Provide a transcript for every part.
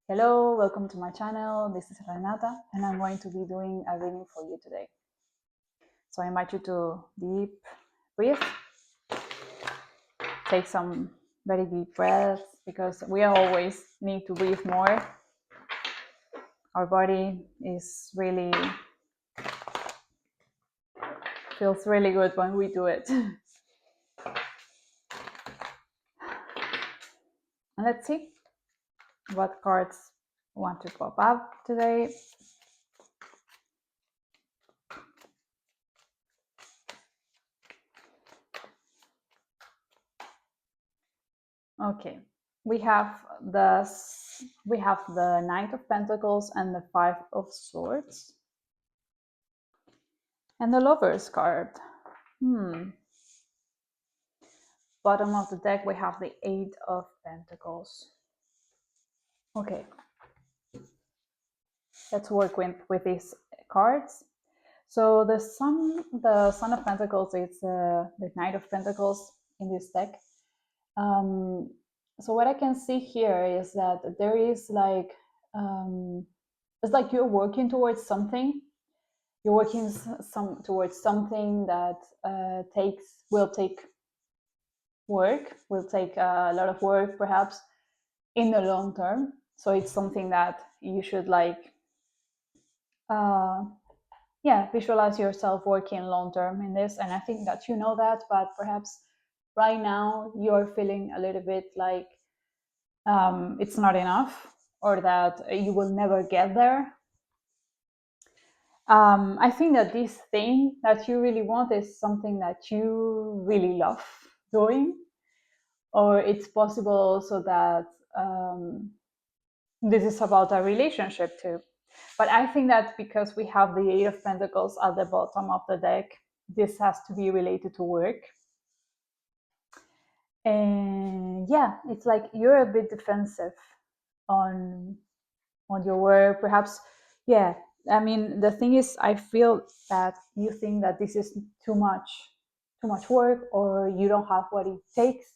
Hello, welcome to my channel. This is Renata, and I'm going to be doing a reading for you today. So I invite you to deep breathe, take some very deep breaths because we always need to breathe more. Our body is really feels really good when we do it. And let's see what cards want to pop up today. Okay, we have the Knight of Pentacles and the Five of Swords, and the Lovers card. Bottom of the deck we have the Eight of Pentacles. Okay, let's work with these cards. So the Sun of Pentacles is the Knight of Pentacles in this deck. So what I can see here is that there is like it's like you're working towards something. You're working towards something that will take work, will take a lot of work perhaps in the long term. So it's something that you should like visualize yourself working long term in this. And I think that you know that, but perhaps right now you're feeling a little bit like it's not enough, or that you will never get there. I think that this thing that you really want is something that you really love doing, or it's possible also that this is about a relationship too. But I think that because we have the Eight of Pentacles at the bottom of the deck, this has to be related to work. And yeah, it's like you're a bit defensive on your work, perhaps. Yeah, I mean, the thing is, I feel that you think that this is too much work, or you don't have what it takes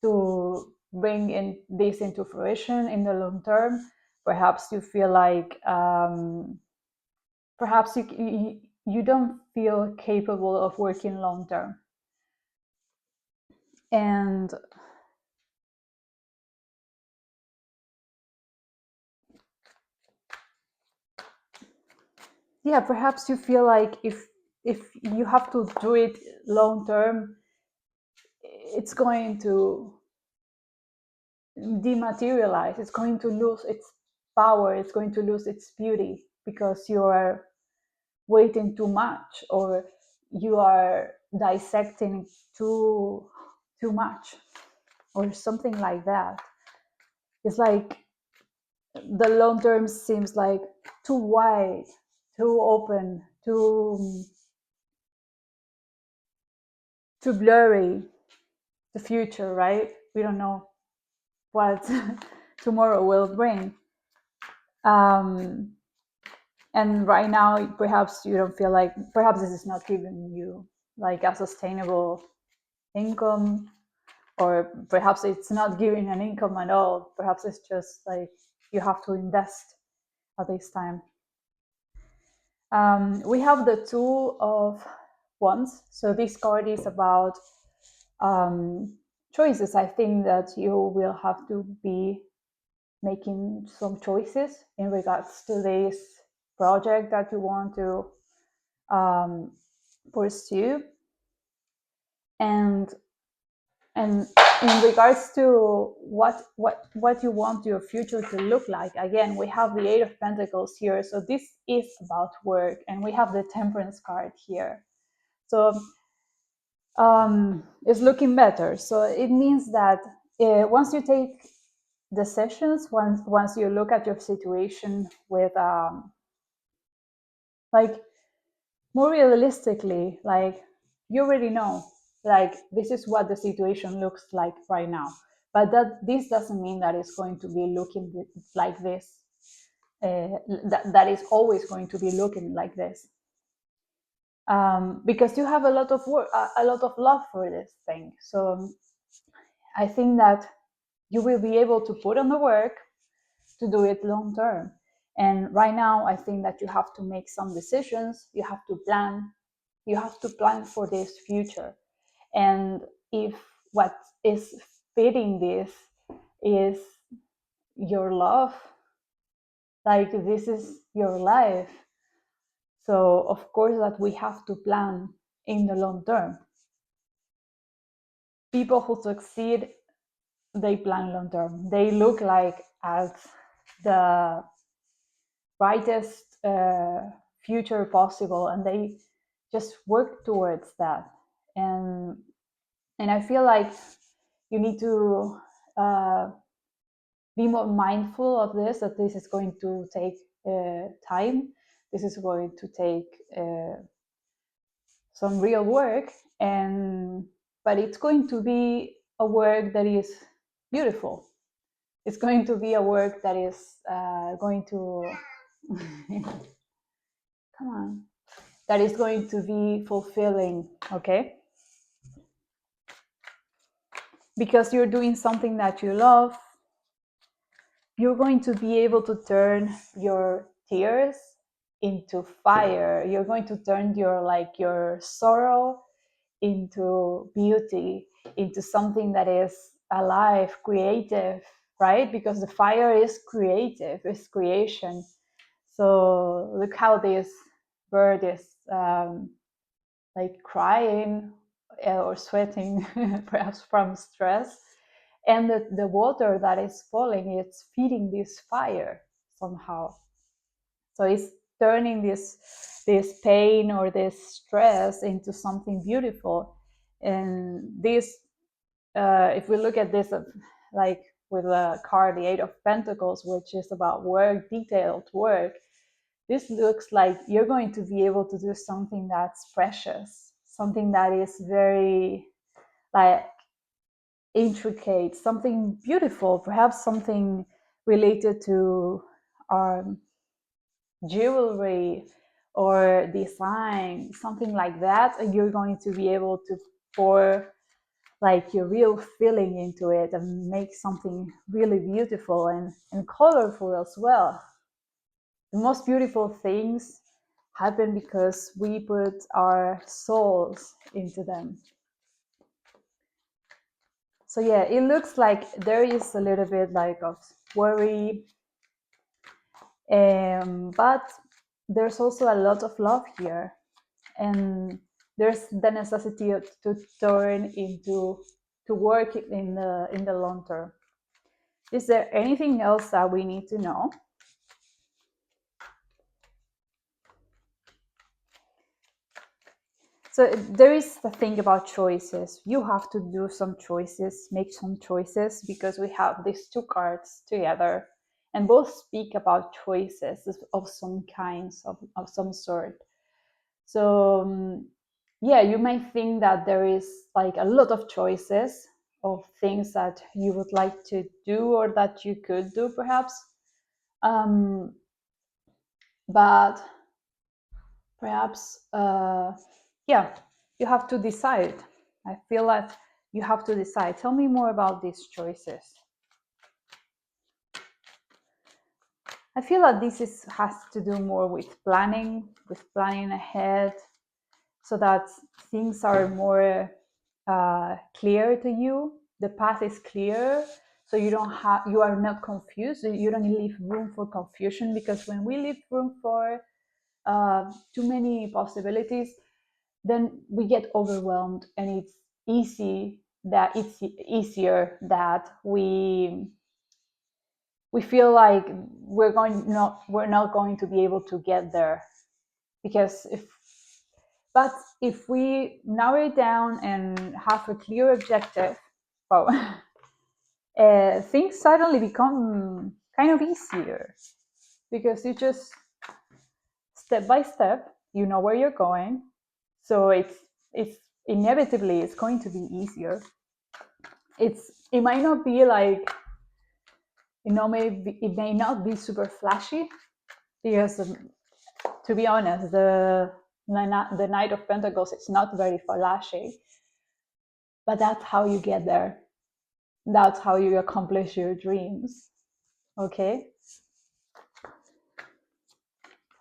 to bring this into fruition in the long term. Perhaps you feel like perhaps you don't feel capable of working long term. And yeah, perhaps you feel like if you have to do it long term, it's going to dematerialize, it's going to lose its power, it's going to lose its beauty, because you are waiting too much, or you are dissecting too much, or something like that. It's like the long term seems like too wide, too open, too blurry. The future, right? We don't know what tomorrow will bring. And right now, perhaps you don't feel like, perhaps this is not giving you like a sustainable income, or perhaps it's not giving an income at all. Perhaps it's just like you have to invest at this time. We have the Two of Wands. So this card is about choices. I think that you will have to be making some choices in regards to this project that you want to pursue, and in regards to what you want your future to look like. Again, we have the Eight of Pentacles here, so this is about work, and we have the Temperance card here. So it's looking better. So it means that once you take decisions, once you look at your situation with like more realistically, like you already know, like this is what the situation looks like right now, but this doesn't mean that it's going to be looking like this, that is always going to be looking like this, because you have a lot of work, a lot of love for this thing. So I think that you will be able to put on the work to do it long term. And right now, I think that you have to make some decisions. You have to plan. You have to plan for this future. And if what is fitting this is your love, like this is your life, so of course that we have to plan in the long term. People who succeed, they plan long term. They look like at the brightest future possible, and they just work towards that. And I feel like you need to be more mindful of this, that this is going to take time. This is going to take some real work, but it's going to be a work that is beautiful. It's going to be a work that is going to come on, that is going to be fulfilling, okay? Because you're doing something that you love. You're going to be able to turn your tears into fire. You're going to turn your sorrow into beauty, into something that is alive, creative, right? Because the fire is creative, it's creation. So look how this bird is like crying or sweating, perhaps from stress. And the water that is falling, it's feeding this fire somehow. So it's turning this pain or this stress into something beautiful. And this, if we look at this like with the card, the Eight of Pentacles, which is about work, detailed work, this looks like you're going to be able to do something that's precious, something that is very like intricate, something beautiful, perhaps something related to jewelry or design, something like that. And you're going to be able to pour like your real feeling into it and make something really beautiful and colorful as well. The most beautiful things happen because we put our souls into them. So yeah, it looks like there is a little bit like of worry, but there's also a lot of love here, and there's the necessity to turn into to work in the long term. Is there anything else that we need to know? So there is the thing about choices. You have to do some choices, make some choices, because we have these two cards together and both speak about choices of some kinds, of some sort. So yeah, you might think that there is like a lot of choices of things that you would like to do or that you could do perhaps. But perhaps, yeah, you have to decide. I feel that you have to decide. Tell me more about these choices. I feel that this has to do more with planning ahead, so that things are more clear to you. The path is clear, so you are not confused. You don't leave room for confusion, because when we leave room for too many possibilities, then we get overwhelmed, and it's easier that we feel like we're not going to be able to get there. Because if we narrow it down and have a clear objective, well, things suddenly become kind of easier, because you just step by step, you know where you're going, so it's inevitably it's going to be easier. It might not be like, maybe it may not be super flashy, because to be honest, the Knight of Pentacles, it's not very flashy, but that's how you get there. That's how you accomplish your dreams. Okay.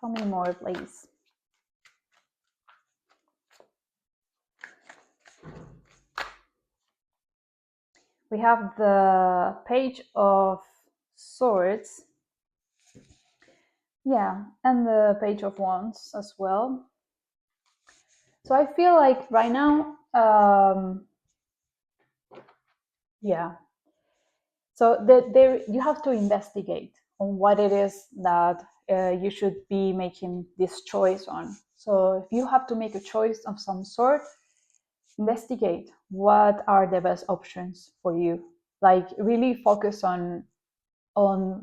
Tell me more, please. We have the Page of Swords. Yeah, and the Page of Wands as well. So I feel like right now, yeah. So there you have to investigate on what it is that you should be making this choice on. So if you have to make a choice of some sort, investigate what are the best options for you. Like really focus on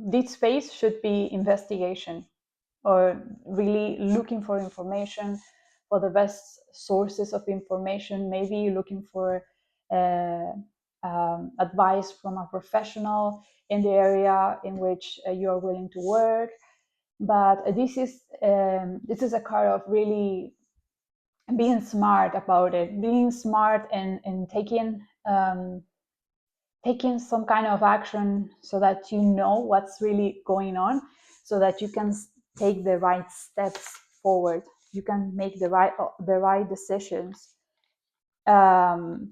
this phase should be investigation, or really looking for information, for the best sources of information. Maybe looking for uh, advice from a professional in the area in which you are willing to work. But this is a card of really being smart about it, being smart and taking some kind of action so that you know what's really going on, so that you can take the right steps forward. You can make the right decisions, the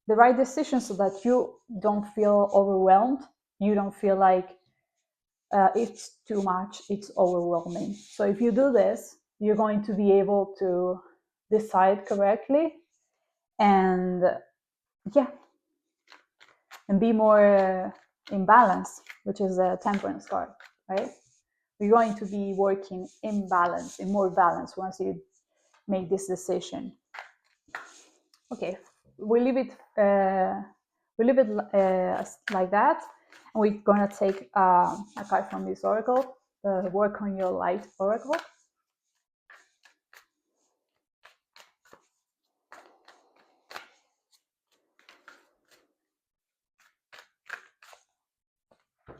right decisions, so that you don't feel overwhelmed. You don't feel like it's too much, it's overwhelming. So if you do this, you're going to be able to decide correctly, and yeah, and be more in balance, which is a temperance card, right? You're going to be working in balance, in more balance, once you make this decision. Okay, we leave it. Like that, and we're gonna take a card from this oracle, the Work on Your Light oracle.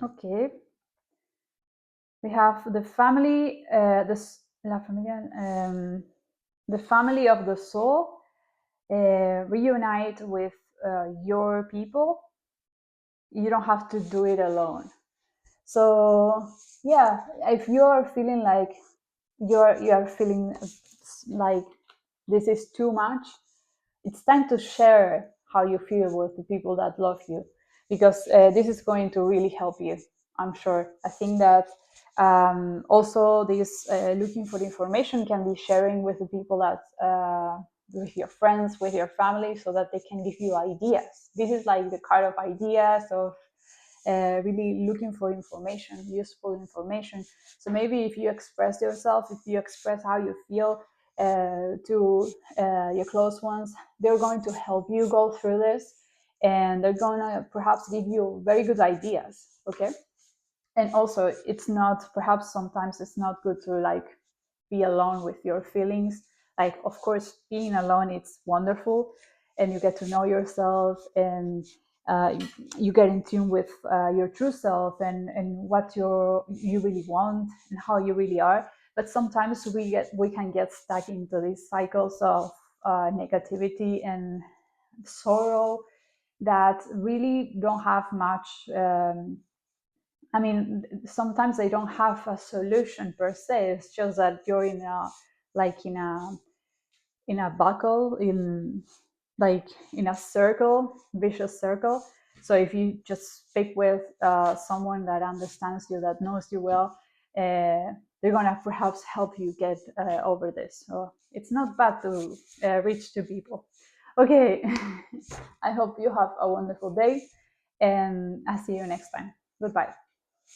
Okay, we have the family, la familia, the family of the soul. Reunite with your people. You don't have to do it alone. So yeah, if you're feeling like you're feeling like this is too much, it's time to share how you feel with the people that love you, because this is going to really help you, I'm sure. I think that also this looking for the information can be sharing with the people that with your friends, with your family, so that they can give you ideas. This is like the card of ideas, of really looking for information, useful information. So maybe if you express yourself, if you express how you feel to your close ones, they're going to help you go through this, and they're going to perhaps give you very good ideas. Okay. And also, it's not, perhaps sometimes it's not good to like be alone with your feelings. Like, of course, being alone, it's wonderful, and you get to know yourself, and you get in tune with your true self, and what you really want and how you really are. But sometimes we can get stuck into these cycles of negativity and sorrow that really don't have much. I mean, sometimes they don't have a solution per se. It's just that you're in a, like in a buckle, in like in a circle, vicious circle. So if you just speak with someone that understands you, that knows you well, they're gonna perhaps help you get over this. So it's not bad to reach to people. Okay, I hope you have a wonderful day, and I'll see you next time. Goodbye.